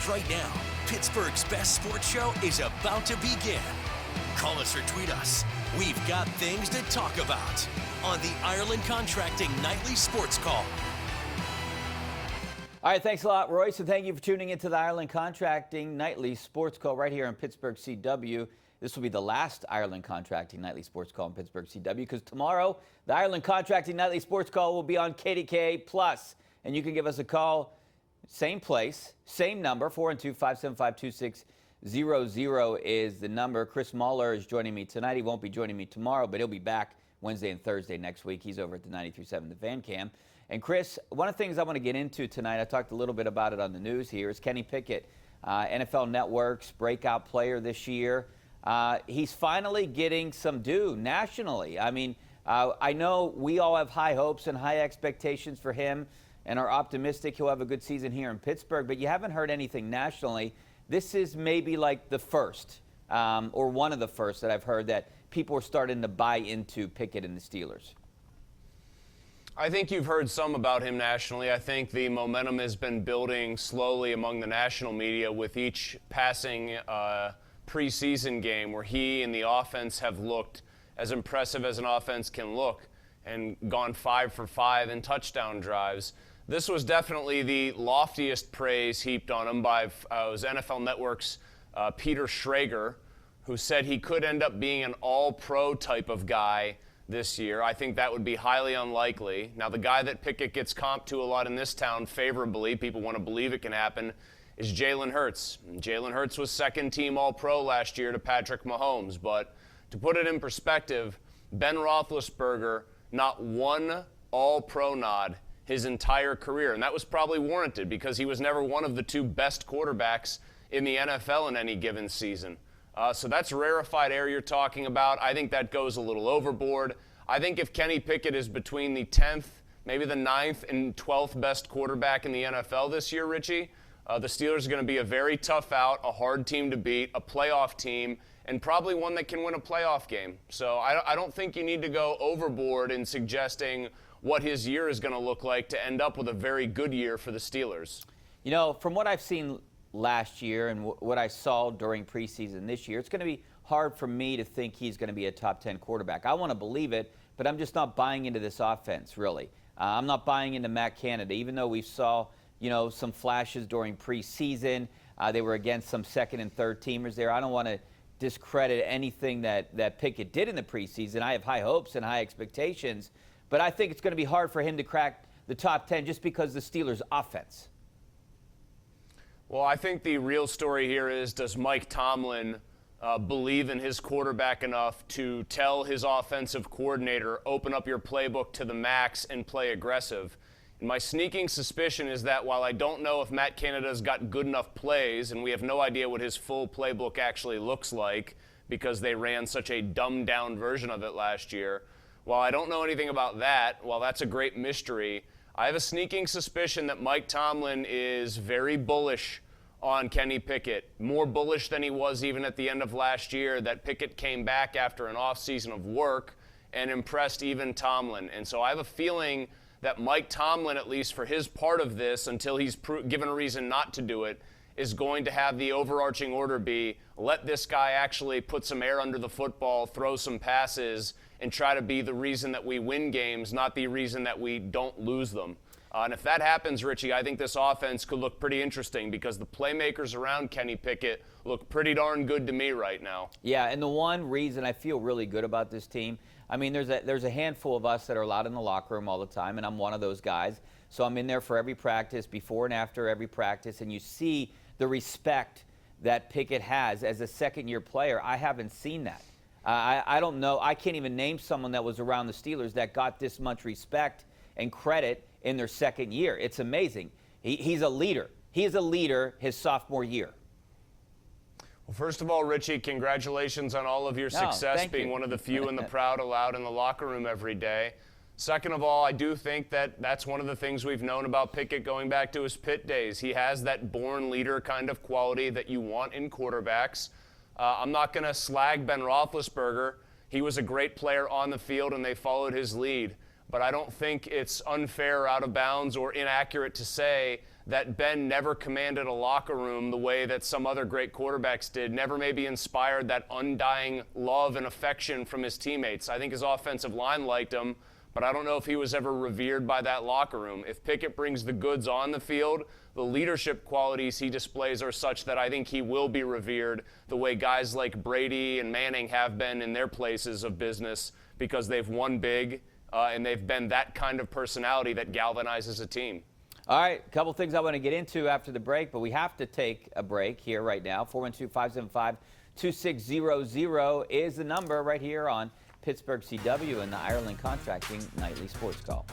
Right now, Pittsburgh's best sports show is about to begin. Call us or tweet us. We've got things to talk about on the Ireland Contracting Nightly Sports Call. All right, thanks a lot, Royce, and thank you for tuning into the Ireland Contracting Nightly Sports Call right here in Pittsburgh CW. This will be the last Ireland Contracting Nightly Sports Call in Pittsburgh CW because tomorrow the Ireland Contracting Nightly Sports Call will be on KDKA Plus, and you can give us a call, same place, same number, 412-575-2600 is the number. Chris Mueller is joining me tonight. He won't be joining me tomorrow, but he'll be back Wednesday and Thursday next week. He's over at the 93.7 The Fan Cam. And Chris, one of the things I want to get into tonight, I talked a little bit about it on the news here, is Kenny Pickett, NFL Network's breakout player this year. He's finally getting some due nationally. I mean, I know we all have high hopes and high expectations for him and are optimistic he'll have a good season here in Pittsburgh, but you haven't heard anything nationally. This is maybe like the first, or one of the first that I've heard that people are starting to buy into Pickett and the Steelers. I think you've heard some about him nationally. I think the momentum has been building slowly among the national media with each passing preseason game where he and the offense have looked as impressive as an offense can look and gone 5 for 5 in touchdown drives. This was definitely the loftiest praise heaped on him by was NFL Network's Peter Schrager, who said he could end up being an all-pro type of guy this year. I think that would be highly unlikely. Now, the guy that Pickett gets comped to a lot in this town favorably, people want to believe it can happen, is Jalen Hurts. Jalen Hurts was second-team All-Pro last year to Patrick Mahomes. But to put it in perspective, Ben Roethlisberger, not one All-Pro nod his entire career. And that was probably warranted because he was never one of the two best quarterbacks in the NFL in any given season. So that's rarefied air you're talking about. I think that goes a little overboard. I think if Kenny Pickett is between the 10th, maybe the 9th and 12th best quarterback in the NFL this year, Richie, the Steelers are going to be a very tough out, a hard team to beat, a playoff team, and probably one that can win a playoff game. So I don't think you need to go overboard in suggesting what his year is going to look like to end up with a very good year for the Steelers. You know, from what I've seen last year and what I saw during preseason this year, it's going to be hard for me to think he's going to be a top 10 quarterback. I want to believe it, but I'm just not buying into this offense, really. I'm not buying into Matt Canada, even though we saw, you know, some flashes during preseason. They were against some second and third teamers there. I don't want to discredit anything that Pickett did in the preseason. I have high hopes and high expectations, but I think it's going to be hard for him to crack the top 10 just because the Steelers' offense. Well, I think the real story here is, does Mike Tomlin believe in his quarterback enough to tell his offensive coordinator, open up your playbook to the max and play aggressive? And my sneaking suspicion is that while I don't know if Matt Canada's got good enough plays, and we have no idea what his full playbook actually looks like because they ran such a dumbed-down version of it last year, while I don't know anything about that, while that's a great mystery, I have a sneaking suspicion that Mike Tomlin is very bullish on Kenny Pickett, more bullish than he was even at the end of last year, that Pickett came back after an offseason of work and impressed even Tomlin. And so I have a feeling that Mike Tomlin, at least for his part of this, until he's given a reason not to do it, is going to have the overarching order be, let this guy actually put some air under the football, throw some passes, and try to be the reason that we win games, not the reason that we don't lose them. And if that happens, Richie, I think this offense could look pretty interesting because the playmakers around Kenny Pickett look pretty darn good to me right now. Yeah, and the one reason I feel really good about this team, I mean, there's a handful of us that are allowed in the locker room all the time, and I'm one of those guys. So I'm in there for every practice, before and after every practice, and you see the respect that Pickett has as a second-year player. I haven't seen that. I don't know. I can't even name someone that was around the Steelers that got this much respect and credit in their second year. It's amazing. He's a leader. He is a leader his sophomore year. Well, first of all, Richie, congratulations on all of your success, being one of the few and the proud allowed in the locker room every day. Second of all, I do think that that's one of the things we've known about Pickett going back to his Pitt days. He has that born leader kind of quality that you want in quarterbacks. I'm not going to slag Ben Roethlisberger. He was a great player on the field, and they followed his lead. But I don't think it's unfair, out of bounds, or inaccurate to say that Ben never commanded a locker room the way that some other great quarterbacks did, never maybe inspired that undying love and affection from his teammates. I think his offensive line liked him, but I don't know if he was ever revered by that locker room. If Pickett brings the goods on the field, the leadership qualities he displays are such that I think he will be revered the way guys like Brady and Manning have been in their places of business, because they've won big and they've been that kind of personality that galvanizes a team. All right, a couple things I want to get into after the break, but we have to take a break here right now. 412-575-2600 is the number right here on Pittsburgh CW and the Ireland Contracting Nightly Sports Call.